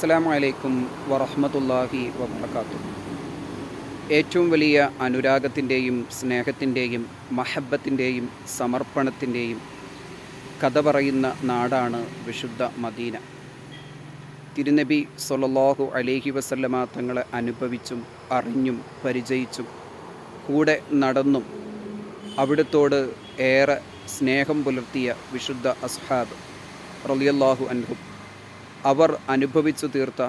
അസ്സലാമു അലൈക്കും വറഹ്മത്തുള്ളാഹി വബറകാതുഹു. ഏറ്റവും വലിയ അനുരാഗത്തിൻ്റെയും സ്നേഹത്തിൻ്റെയും മഹബ്ബത്തിൻ്റെയും സമർപ്പണത്തിൻ്റെയും കഥ പറയുന്ന നാടാണ് വിശുദ്ധ മദീന. തിരുനബി സ്വല്ലല്ലാഹു അലൈഹി വസല്ലമ തങ്ങളെ അനുഭവിച്ചും അറിഞ്ഞും പരിചയിച്ചും കൂടെ നടന്നും അവിടുത്തോട് ഏറെ സ്നേഹം പുലർത്തിയ വിശുദ്ധ അസ്ഹാബ് റളിയല്ലാഹു അൻഹും അവർ അനുഭവിച്ചു തീർത്ത,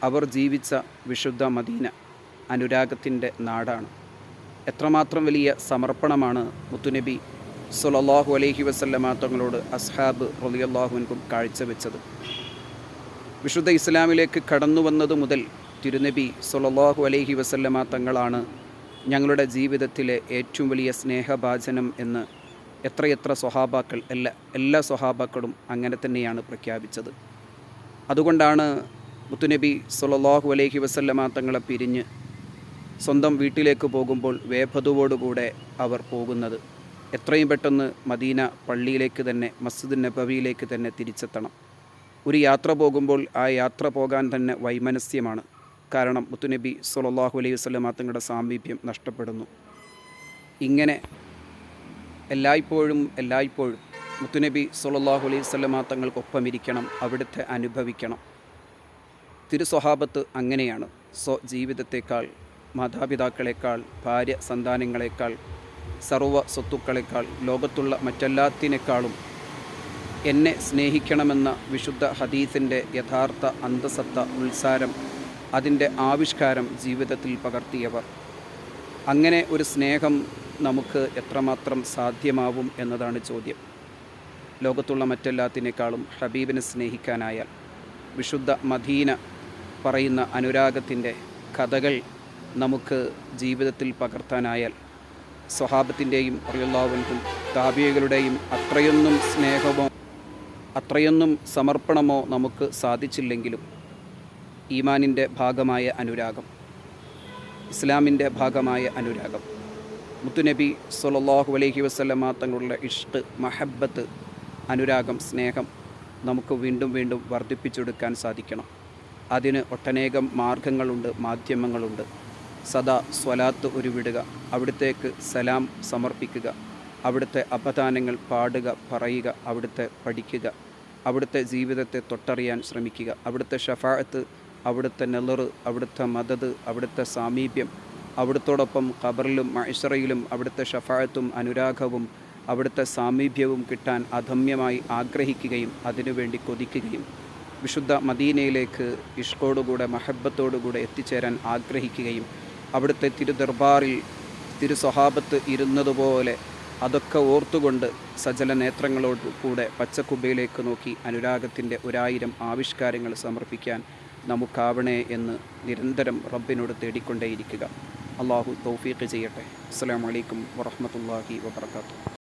അവർ ജീവിച്ച വിശുദ്ധ മദീന അനുരാഗത്തിൻ്റെ നാടാണ്. എത്രമാത്രം വലിയ സമർപ്പണമാണ് മുത്തുനബി സ്വല്ലല്ലാഹു അലൈഹി വസല്ലമ തങ്ങളോട് അസ്ഹാബ് റളിയല്ലാഹു അൻഹും കാഴ്ചവെച്ചത്. വിശുദ്ധ ഇസ്ലാമിലേക്ക് കടന്നു വന്നത് മുതൽ തിരുനബി സ്വല്ലല്ലാഹു അലൈഹി വസല്ലമ തങ്ങളാണ് ഞങ്ങളുടെ ജീവിതത്തിലെ ഏറ്റവും വലിയ സ്നേഹഭാജനം എന്ന് എത്രയെത്ര സ്വഹാബാക്കൾ, എല്ലാ സ്വഹാബാക്കളും അങ്ങനെ തന്നെയാണ് പ്രഖ്യാപിച്ചത്. അതുകൊണ്ടാണ് മുത്തുനബി സ്വല്ലല്ലാഹു അലൈഹി വസല്ലമ തങ്ങളെ പിരിഞ്ഞ് സ്വന്തം വീട്ടിലേക്ക് പോകുമ്പോൾ വേപതുവോടുകൂടെ അവർ പോകുന്നത്. എത്രയും പെട്ടെന്ന് മദീന പള്ളിയിലേക്ക് തന്നെ, മസ്ജിദ് നബവിയിലേക്ക് തന്നെ തിരിച്ചെത്തണം. ഒരു യാത്ര പോകുമ്പോൾ ആ യാത്ര പോകാൻ തന്നെ വൈമനസ്യമാണ്. കാരണം മുത്തുനബി സ്വല്ലല്ലാഹു അലൈഹി വസല്ലമ തങ്ങളുടെ സാമീപ്യം നഷ്ടപ്പെടുന്നു. ഇങ്ങനെ എല്ലായ്പ്പോഴും മുത്തുനബി സ്വല്ലല്ലാഹു അലൈഹി വസല്ലമ തങ്ങൾക്കൊപ്പമിരിക്കണം, അവിടുത്തെ അനുഭവിക്കണം. തിരുസ്വഹാബത്ത് അങ്ങനെയാണ്. ജീവിതത്തേക്കാൾ, മാതാപിതാക്കളെക്കാൾ, ഭാര്യ സന്താനങ്ങളെക്കാൾ, സർവ്വ സ്വത്തുക്കളെക്കാൾ, ലോകത്തുള്ള മറ്റെല്ലാത്തിനേക്കാളും എന്നെ സ്നേഹിക്കണമെന്ന വിശുദ്ധ ഹദീസിൻ്റെ യഥാർത്ഥ അന്തസത്ത, ഉത്സാരം, അതിൻ്റെ ആവിഷ്കാരം ജീവിതത്തിൽ പകർത്തിയവർ. അങ്ങനെ ഒരു സ്നേഹം നമുക്ക് എത്രമാത്രം സാധ്യമാവും എന്നതാണ് ചോദ്യം. ലോകത്തുള്ള മറ്റെല്ലാത്തിനേക്കാളും ഹബീബിനെ സ്നേഹിക്കാനായാൽ, വിശുദ്ധ മദീന പറയുന്ന അനുരാഗത്തിൻ്റെ കഥകൾ നമുക്ക് ജീവിതത്തിൽ പകർത്താനായാൽ, സ്വഹാബത്തിൻ്റെയും റളിയല്ലാഹു അൻഹും താബിഈകളുടെയും അത്രയൊന്നും സ്നേഹമോ അത്രയൊന്നും സമർപ്പണമോ നമുക്ക് സാധിച്ചില്ലെങ്കിലും ഈമാനിൻ്റെ ഭാഗമായ അനുരാഗം, ഇസ്ലാമിൻ്റെ ഭാഗമായ അനുരാഗം, മുത്തുനബി സ്വല്ലല്ലാഹു അലൈഹി വസല്ലമ തങ്ങളുടെ ഇഷ്ക്, മഹബ്ബത്ത്, അനുരാഗം, സ്നേഹം നമുക്ക് വീണ്ടും വീണ്ടും വർദ്ധിപ്പിച്ചെടുക്കാൻ സാധിക്കണം. അതിന് ഒട്ടനേകം മാർഗങ്ങളുണ്ട്, മാധ്യമങ്ങളുണ്ട്. സദാ സ്വലാത്ത് ഉരുവിടുക, അവിടുത്തേക്ക് സലാം സമർപ്പിക്കുക, അവിടുത്തെ അപദാനങ്ങൾ പാടുക, പറയുക, അവിടുത്തെ പഠിക്കുക, അവിടുത്തെ ജീവിതത്തെ തൊട്ടറിയാൻ ശ്രമിക്കുക, അവിടുത്തെ ഷഫാഅത്ത്, അവിടുത്തെ നെളറ്, അവിടുത്തെ മദദ്, അവിടുത്തെ സാമീപ്യം, അവിടുത്തോടൊപ്പം ഖബറിലും മഅ്ശറയിലും അവിടുത്തെ ഷഫാഅത്തും അനുരാഗവും അവിടുത്തെ സാമീപ്യവും കിട്ടാൻ അദമ്യമായി ആഗ്രഹിക്കുകയും അതിനുവേണ്ടി കൊതിക്കുകയും വിശുദ്ധ മദീനയിലേക്ക് ഇഷ്കോടുകൂടെ, മഹബ്ബത്തോടുകൂടെ എത്തിച്ചേരാൻ ആഗ്രഹിക്കുകയും അവിടുത്തെ തിരുദർബാറിൽ തിരുസ്വഹാബത്ത് ഇരുന്നതുപോലെ അതൊക്കെ ഓർത്തുകൊണ്ട് സജല നേത്രങ്ങളോട് കൂടെ പച്ചക്കുബയിലേക്ക് നോക്കി അനുരാഗത്തിൻ്റെ 1000 ആവിഷ്കാരങ്ങൾ സമർപ്പിക്കാൻ നമുക്കാവണേ എന്ന് നിരന്തരം റബ്ബിനോട് തേടിക്കൊണ്ടേയിരിക്കുക. അള്ളാഹു തൗഫീഖ് ചെയ്യട്ടെ. അസ്സലാമു അലൈക്കും വറഹ്മത്തുള്ളാഹി വബറകാതുഹു.